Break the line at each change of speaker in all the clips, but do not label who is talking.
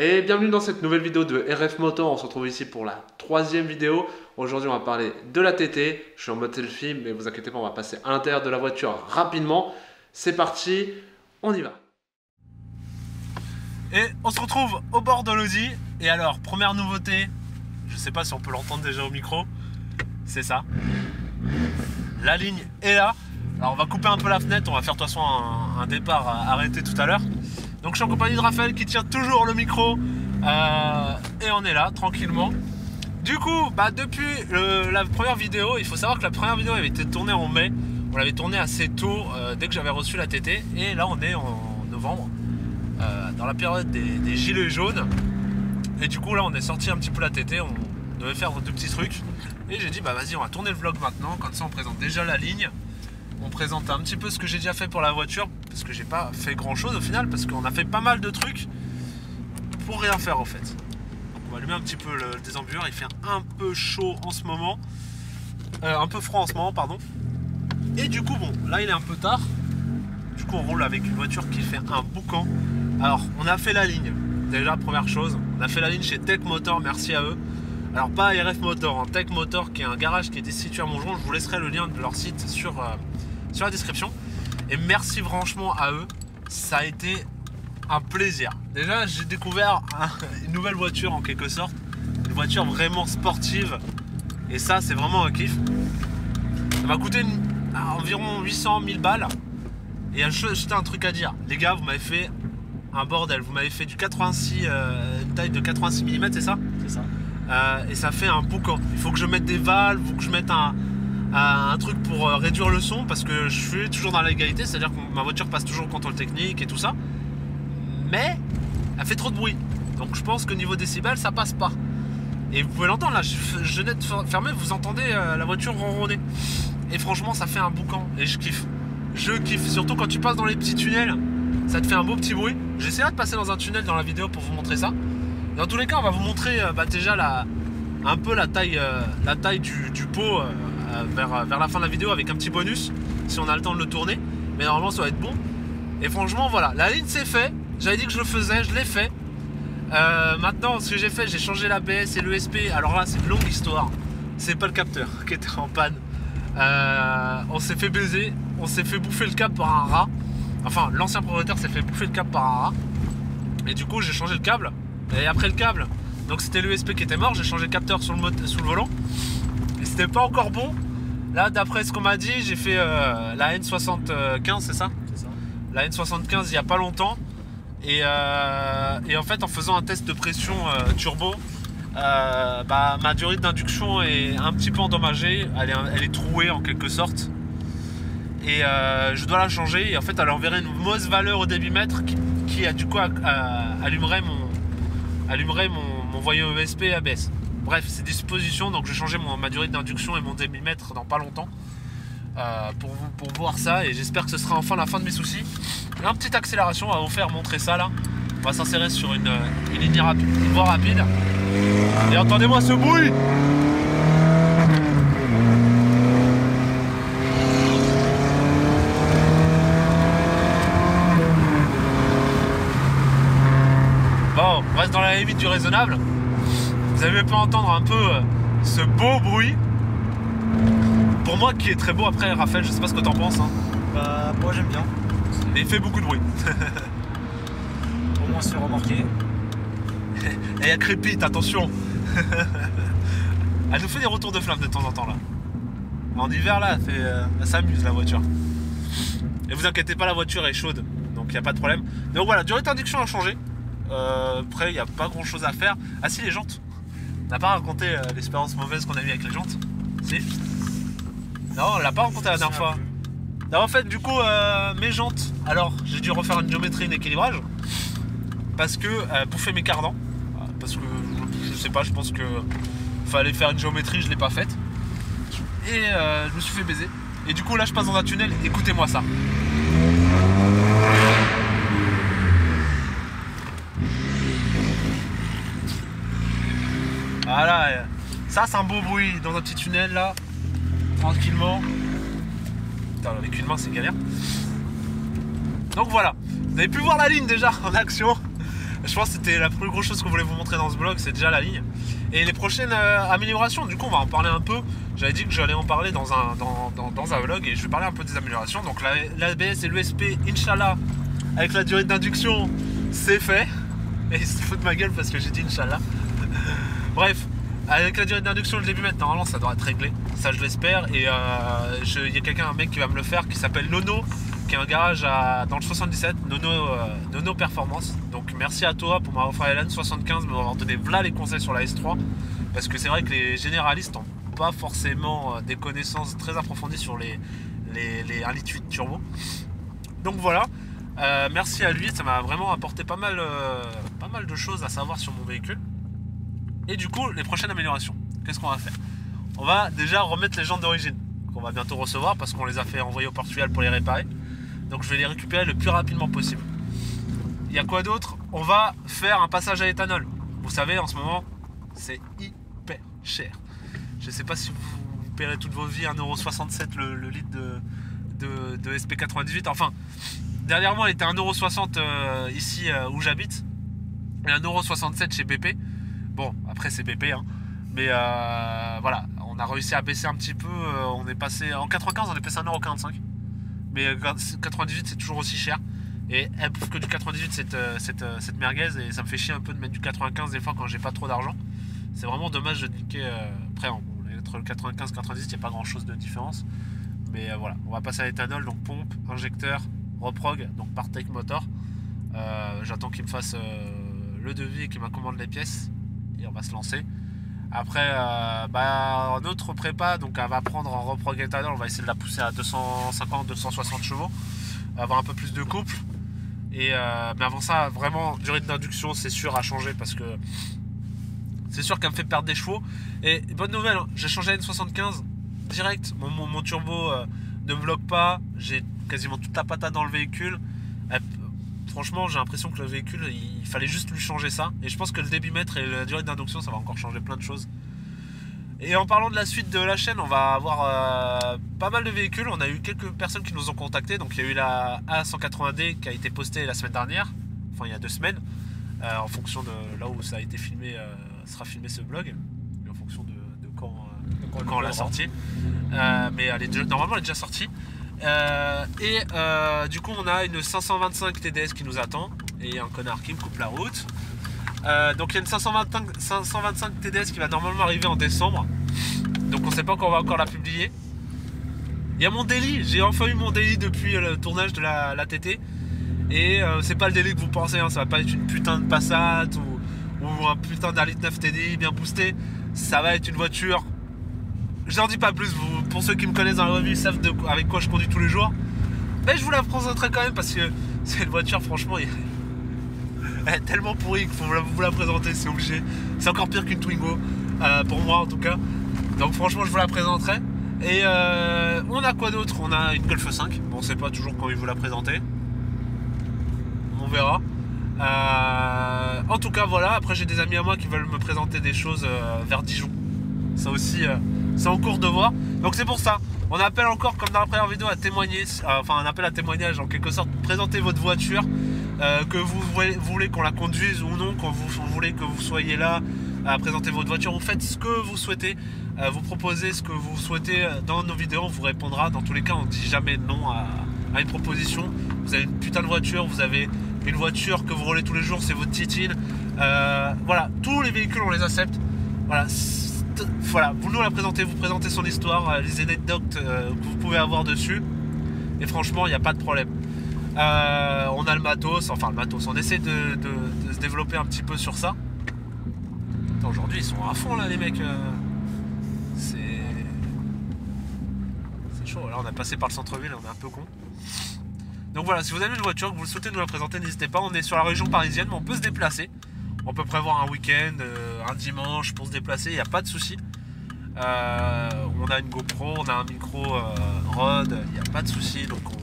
Et bienvenue dans cette nouvelle vidéo de RF Motor. On se retrouve ici pour la troisième vidéo. Aujourd'hui on va parler de la TT. Je suis en mode selfie mais vous inquiétez pas, on va passer à l'intérieur de la voiture rapidement. C'est parti, on y va.
Et on se retrouve au bord de l'Audi. Et alors, première nouveauté, je sais pas si on peut l'entendre déjà au micro, c'est ça. La ligne est là. Alors on va couper un peu la fenêtre, on va faire de toute façon un départ arrêté tout à l'heure. Donc je suis en compagnie de Raphaël qui tient toujours le micro et on est là tranquillement. Du coup, depuis la première vidéo, il faut savoir que la première vidéo avait été tournée en mai. On l'avait tournée assez tôt, dès que j'avais reçu la TT. Et là on est en novembre, dans la période des gilets jaunes. Et du coup là on est sorti un petit peu la TT, on devait faire deux petits trucs. Et j'ai dit vas-y, on va tourner le vlog maintenant, comme ça on présente déjà la ligne. On présente un petit peu ce que j'ai déjà fait pour la voiture, parce que j'ai pas fait grand chose au final, parce qu'on a fait pas mal de trucs pour rien faire au fait. Donc on va allumer un petit peu le désambueur, il fait un peu chaud en ce moment, un peu froid en ce moment pardon. Et du coup bon, là il est un peu tard, du coup on roule avec une voiture qui fait un boucan. Alors on a fait la ligne, déjà première chose, on a fait la ligne chez Tech Motor, merci à eux. Alors pas RF Motor, hein, Tech Motor qui est un garage qui est situé à Montgeron, je vous laisserai le lien de leur site sur la description. Et merci franchement à eux, ça a été un plaisir. Déjà j'ai découvert une nouvelle voiture en quelque sorte, une voiture vraiment sportive. Et ça c'est vraiment un kiff. Ça m'a coûté environ 800-1000 balles. Et juste un truc à dire, les gars, vous m'avez fait un bordel. Vous m'avez fait du 86, une taille de 86 mm, c'est ça?
C'est ça.
Et ça fait un boucan. Il faut que je mette des valves, il faut que je mette un truc pour réduire le son, parce que je suis toujours dans l'égalité, c'est à dire que ma voiture passe toujours au contrôle technique et tout ça, mais elle fait trop de bruit, donc je pense que niveau décibels ça passe pas. Et vous pouvez l'entendre là, je venais de fermer, vous entendez la voiture ronronner, et franchement ça fait un boucan et je kiffe, surtout quand tu passes dans les petits tunnels, ça te fait un beau petit bruit. J'essaierai de passer dans un tunnel dans la vidéo pour vous montrer ça. Dans tous les cas on va vous montrer déjà un peu la taille du pot vers la fin de la vidéo, avec un petit bonus si on a le temps de le tourner, mais normalement ça va être bon. Et franchement voilà, la ligne c'est fait, j'avais dit que je le faisais, je l'ai fait. Maintenant ce que j'ai fait, j'ai changé l'ABS et l'ESP. Alors là c'est une longue histoire, c'est pas le capteur qui était en panne, on s'est fait baiser, on s'est fait bouffer le câble par un rat. Enfin l'ancien propriétaire s'est fait bouffer le câble par un rat, et du coup j'ai changé le câble. Et après le câble, donc c'était l'ESP qui était mort, j'ai changé le capteur sous le volant. Et c'était pas encore bon. Là d'après ce qu'on m'a dit, j'ai fait la N75, c'est ça?
C'est ça.
La N75 il y a pas longtemps. Et en fait en faisant un test de pression turbo, ma durée d'induction est un petit peu endommagée. Elle est trouée en quelque sorte. Et je dois la changer. Et en fait elle enverrait une mauvaise valeur au débitmètre qui du coup allumerait mon voyant ESP et ABS. Bref, c'est disposition, donc je vais changer ma durée d'induction et mon débitmètre dans pas longtemps pour voir ça, et j'espère que ce sera enfin la fin de mes soucis. Une petite accélération, on va vous faire montrer ça là. On va s'insérer sur une ligne rapide, une voie rapide. Et entendez-moi ce bruit! Bon, on reste dans la limite du raisonnable. Vous avez pu entendre un peu ce beau bruit. Pour moi qui est très beau. Après Raphaël, je sais pas ce que t'en penses hein.
Moi j'aime bien.
Et il fait beaucoup de bruit.
Au moins se fait remarquer.
Et elle crépite, attention. Elle nous fait des retours de flamme de temps en temps là. En hiver là, elle s'amuse la voiture. Et vous inquiétez pas, la voiture est chaude, donc il n'y a pas de problème. Donc voilà, durée d'induction a changé. Après il n'y a pas grand chose à faire. Ah si, les jantes. On n'a pas raconté l'expérience mauvaise qu'on a eue avec les jantes. Si? Non, on l'a pas raconté la dernière fois. Non, en fait, du coup, mes jantes, alors j'ai dû refaire une géométrie, un équilibrage, parce que bouffer mes cardans, parce que je sais pas, je pense que fallait faire une géométrie, je l'ai pas faite, et je me suis fait baiser. Et du coup, là, je passe dans un tunnel. Écoutez-moi ça. Voilà, ça c'est un beau bruit dans un petit tunnel là, tranquillement. Putain, avec une main c'est galère. Donc voilà, vous avez pu voir la ligne déjà en action. Je pense que c'était la plus grosse chose qu'on voulait vous montrer dans ce vlog, c'est déjà la ligne. Et les prochaines améliorations, du coup on va en parler un peu. J'avais dit que j'allais en parler dans un vlog et je vais parler un peu des améliorations. Donc l'ABS et l'USP, Inch'Allah, avec la durée d'induction, c'est fait. Et il se fout de ma gueule parce que j'ai dit Inch'Allah. Bref, avec la durée d'induction le début normalement ça doit être réglé. Ça je l'espère. Et il y a un mec qui va me le faire qui s'appelle Nono, qui est un garage dans le 77, Nono Performance. Donc merci à toi pour m'avoir offert la LN75, m'avoir donné voilà les conseils sur la S3. Parce que c'est vrai que les généralistes n'ont pas forcément des connaissances très approfondies sur les 1,8 turbo. Donc voilà, merci à lui, ça m'a vraiment apporté pas mal de choses à savoir sur mon véhicule. Et du coup, les prochaines améliorations, qu'est-ce qu'on va faire? On va déjà remettre les jantes d'origine, qu'on va bientôt recevoir parce qu'on les a fait envoyer au Portugal pour les réparer. Donc je vais les récupérer le plus rapidement possible. Il y a quoi d'autre? On va faire un passage à l'éthanol. Vous savez, en ce moment, c'est hyper cher. Je ne sais pas si vous paierez toute vos vies 1,67€ le litre de SP98. Enfin, dernièrement, il était 1,60€ ici où j'habite. Et 1,67€ chez BP. Bon, après c'est BP, hein. Mais voilà, on a réussi à baisser un petit peu. On est passé en 95, on est passé à 1,45€. Mais 98 c'est toujours aussi cher. Et elle prouve que du 98 cette merguez. Et ça me fait chier un peu de mettre du 95 des fois quand j'ai pas trop d'argent. C'est vraiment dommage de niquer. Après, entre le 95 et 98 il n'y a pas grand chose de différence. Mais voilà, on va passer à l'éthanol. Donc pompe, injecteur, reprog, donc Partech Motor. J'attends qu'il me fasse le devis et qu'il m'accommande les pièces. Et on va se lancer. Après, notre prépa, donc elle va prendre en reprog éthanol, on va essayer de la pousser à 250-260 chevaux, avoir un peu plus de couple. Et mais avant ça, vraiment, durée d'induction, c'est sûr à changer parce que c'est sûr qu'elle me fait perdre des chevaux. Et bonne nouvelle, hein, j'ai changé à N75 direct. Mon turbo ne me bloque pas, j'ai quasiment toute la patate dans le véhicule. Franchement, j'ai l'impression que le véhicule, il fallait juste lui changer ça. Et je pense que le débitmètre et la durée d'induction, ça va encore changer plein de choses. Et en parlant de la suite de la chaîne, on va avoir pas mal de véhicules. On a eu quelques personnes qui nous ont contactés. Donc il y a eu la A180D qui a été postée la semaine dernière. Enfin, il y a 2 semaines. En fonction de là où ça a été filmé, sera filmé ce vlog. Et en fonction de quand on l'a sorti. Mais normalement, elle est déjà sortie. Du coup on a une 525 TDS qui nous attend et un connard qui me coupe la route. Donc il y a une 525 TDS qui va normalement arriver en décembre. Donc on sait pas quand on va encore la publier. Il y a mon daily, j'ai enfin eu mon daily depuis le tournage de la TT. Et c'est pas le daily que vous pensez, hein. Ça va pas être une putain de Passat ou un putain d'un litre 9 TDI bien boosté. Ça va être une voiture. Je n'en dis pas plus, pour ceux qui me connaissent dans la revue, ils savent avec quoi je conduis tous les jours. Mais je vous la présenterai quand même parce que c'est une voiture, franchement, elle est tellement pourrie qu'il faut vous la présenter, c'est obligé. C'est encore pire qu'une Twingo, pour moi en tout cas. Donc franchement, je vous la présenterai. Et on a quoi d'autre? On a une Golf 5, bon, on sait pas toujours quand il vous la présenter. On verra. En tout cas, voilà, après j'ai des amis à moi qui veulent me présenter des choses vers Dijon. Ça aussi... c'est en cours de voir, donc c'est pour ça on appelle encore comme dans la première vidéo à témoigner, enfin un appel à témoignage en quelque sorte. Présentez votre voiture, que vous voulez qu'on la conduise ou non, quand vous voulez que vous soyez là à présenter votre voiture. Vous faites ce que vous souhaitez, vous proposez ce que vous souhaitez dans nos vidéos, on vous répondra. Dans tous les cas, on ne dit jamais non à une proposition. Vous avez une putain de voiture, vous avez une voiture que vous roulez tous les jours, c'est votre titine, voilà, tous les véhicules on les accepte. Voilà, vous nous la présentez, vous présentez son histoire, les anecdotes que vous pouvez avoir dessus. Et franchement, il n'y a pas de problème. On a le matos, on essaie de se développer un petit peu sur ça. Aujourd'hui, ils sont à fond là, les mecs. C'est chaud. Là, on a passé par le centre-ville, on est un peu con. Donc voilà, si vous avez une voiture, que vous souhaitez nous la présenter, n'hésitez pas. On est sur la région parisienne, mais on peut se déplacer. On peut prévoir un week-end, un dimanche pour se déplacer, il n'y a pas de souci. On a une GoPro, on a un micro Rode, il n'y a pas de souci. Donc on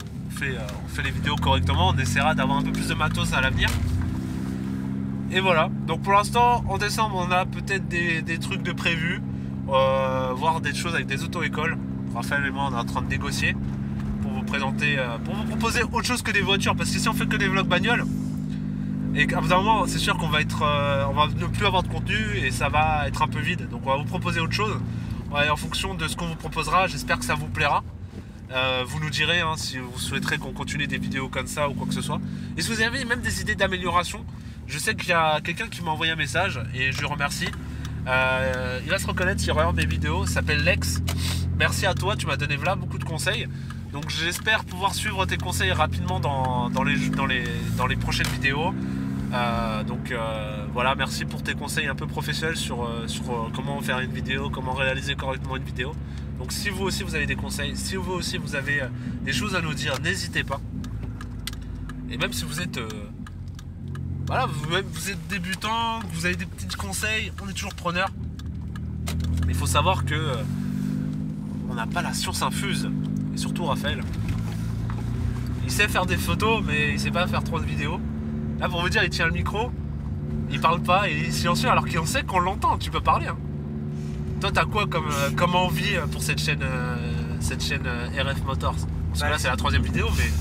fait les vidéos correctement. On essaiera d'avoir un peu plus de matos à l'avenir. Et voilà. Donc pour l'instant, en décembre, on a peut-être des trucs de prévus. Voir des choses avec des auto-écoles. Raphaël et moi, on est en train de négocier pour vous présenter, pour vous proposer autre chose que des voitures. Parce que si on fait que des vlogs bagnoles, Et qu'à un moment, c'est sûr qu'on va être, on va ne plus avoir de contenu et ça va être un peu vide. Donc on va vous proposer autre chose. Ouais, en fonction de ce qu'on vous proposera, j'espère que ça vous plaira. Vous nous direz hein, si vous souhaiterez qu'on continue des vidéos comme ça ou quoi que ce soit. Et si vous avez même des idées d'amélioration, je sais qu'il y a quelqu'un qui m'a envoyé un message et je lui remercie. Il va se reconnaître s'il regarde mes vidéos, il s'appelle Lex. Merci à toi, tu m'as donné là beaucoup de conseils. Donc j'espère pouvoir suivre tes conseils rapidement dans les prochaines vidéos. Voilà, merci pour tes conseils un peu professionnels sur comment faire une vidéo, comment réaliser correctement une vidéo. Donc si vous aussi vous avez des conseils, si vous aussi vous avez des choses à nous dire, n'hésitez pas. Et même si vous êtes voilà, vous êtes débutant, vous avez des petits conseils, on est toujours preneur. Mais il faut savoir que on n'a pas la science infuse. Et surtout Raphaël. Il sait faire des photos, mais il sait pas faire trop de vidéos. Là, pour vous dire, il tient le micro, il parle pas, et il est silencieux, alors qu'on sait qu'on l'entend, tu peux parler. Hein. Toi, t'as quoi comme envie pour cette chaîne RF Motors? Parce que là, c'est la 3e vidéo, mais...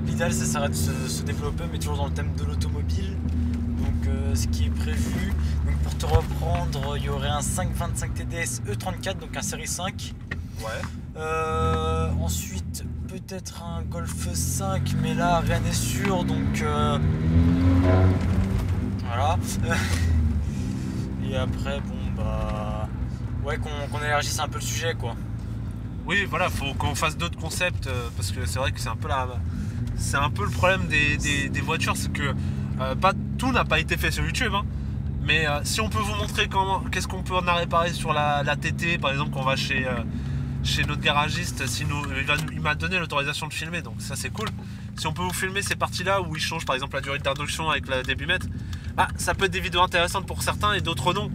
L'idéal, ça serait de se développer, mais toujours dans le thème de l'automobile. Donc, ce qui est prévu, donc pour te reprendre, il y aurait un 525 TDS E34, donc un série 5.
Ouais.
Ensuite, peut-être un Golf 5, mais là, rien n'est sûr, donc voilà. Et après, bon, bah... Ouais, qu'on élargisse un peu le sujet, quoi.
Oui, voilà, faut qu'on fasse d'autres concepts, parce que c'est vrai que c'est un peu le problème des voitures, c'est que pas tout n'a pas été fait sur YouTube, hein. Mais si on peut vous montrer qu'est-ce qu'on peut en réparer sur la TT, par exemple, qu'on va chez notre garagiste, il m'a donné l'autorisation de filmer, donc ça c'est cool. Si on peut vous filmer ces parties-là où il change par exemple la durée d'induction avec la débitmètre, bah, ça peut être des vidéos intéressantes pour certains et d'autres non.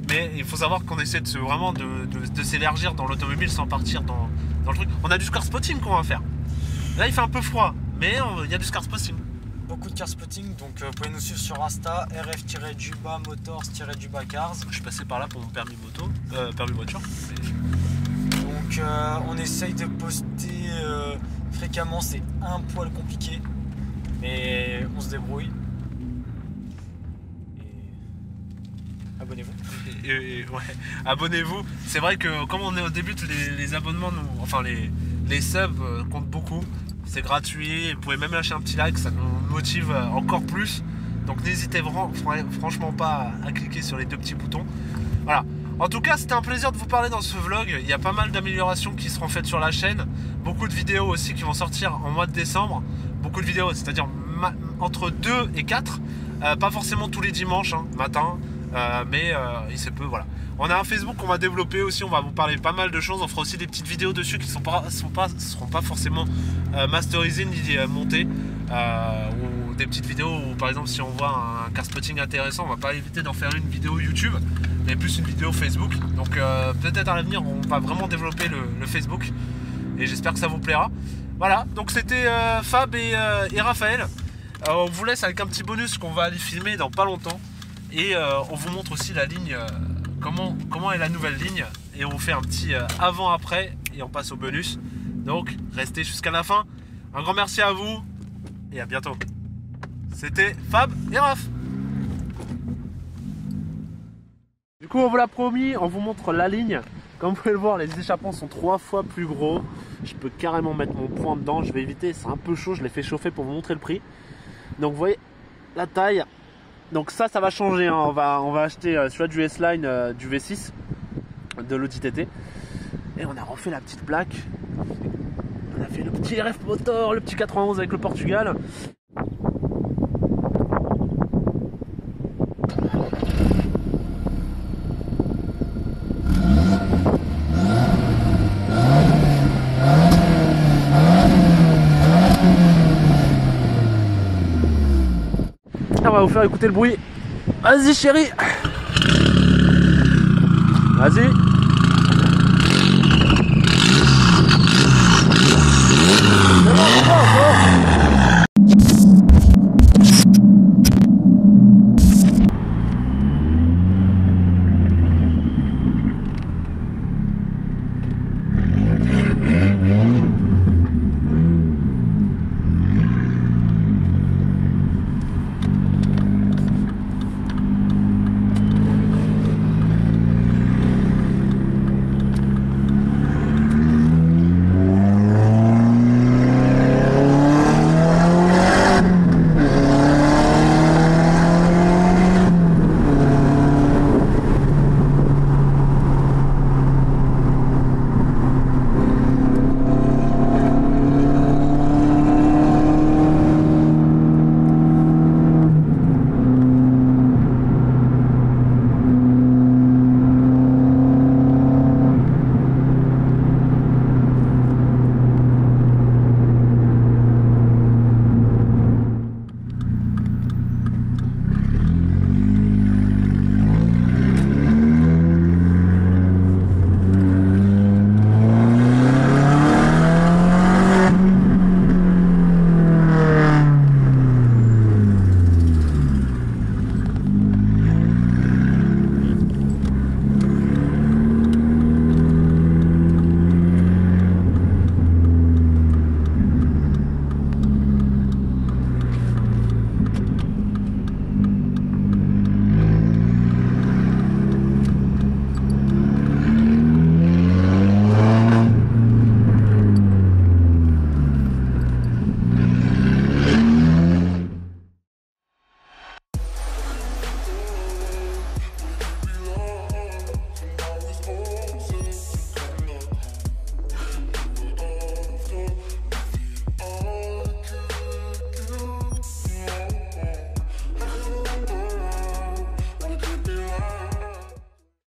Mais il faut savoir qu'on essaie vraiment de s'élargir dans l'automobile sans partir dans le truc. On a du car spotting qu'on va faire. Là il fait un peu froid, mais il y a du car spotting.
Beaucoup de car spotting, donc vous pouvez nous suivre sur Insta, rf-duba motors-duba cars.
Je suis passé par là pour mon permis voiture.
Donc on essaye de poster fréquemment, c'est un poil compliqué, mais on se débrouille. Et abonnez-vous.
Ouais, abonnez-vous. C'est vrai que comme on est au début, les abonnements, les subs comptent beaucoup. C'est gratuit, vous pouvez même lâcher un petit like, ça nous motive encore plus. Donc n'hésitez franchement pas à cliquer sur les 2 petits boutons. Voilà. En tout cas, c'était un plaisir de vous parler dans ce vlog. Il y a pas mal d'améliorations qui seront faites sur la chaîne. Beaucoup de vidéos aussi qui vont sortir en mois de décembre. Beaucoup de vidéos, c'est-à-dire entre 2 et 4. Pas forcément tous les dimanches, hein, matin. Mais il se peut, voilà. On a un Facebook qu'on va développer aussi, on va vous parler pas mal de choses. On fera aussi des petites vidéos dessus qui seront pas forcément masterisées ni montées. Ou des petites vidéos où par exemple si on voit un car spotting intéressant, on va pas éviter d'en faire une vidéo YouTube, mais plus une vidéo Facebook. Donc peut-être à l'avenir on va vraiment développer le Facebook. Et j'espère que ça vous plaira. Voilà, donc c'était Fab et Raphaël. On vous laisse avec un petit bonus qu'on va aller filmer dans pas longtemps. Et on vous montre aussi la ligne, comment est la nouvelle ligne. Et on vous fait un petit avant-après et on passe au bonus. Donc restez jusqu'à la fin. Un grand merci à vous et à bientôt. C'était Fab et Raph.
Du coup on vous l'a promis, on vous montre la ligne. Comme vous pouvez le voir, les échappements sont 3 fois plus gros. Je peux carrément mettre mon poing dedans, je vais éviter, c'est un peu chaud, je l'ai fait chauffer pour vous montrer le prix. Donc vous voyez la taille. Donc ça va changer, hein. On va acheter celui-là du S-Line, du V6 de l'Audi TT. Et on a refait la petite plaque. On a fait le petit RF Motor, le petit 91 avec le Portugal. On va vous faire écouter le bruit. Vas-y chérie. Vas-y.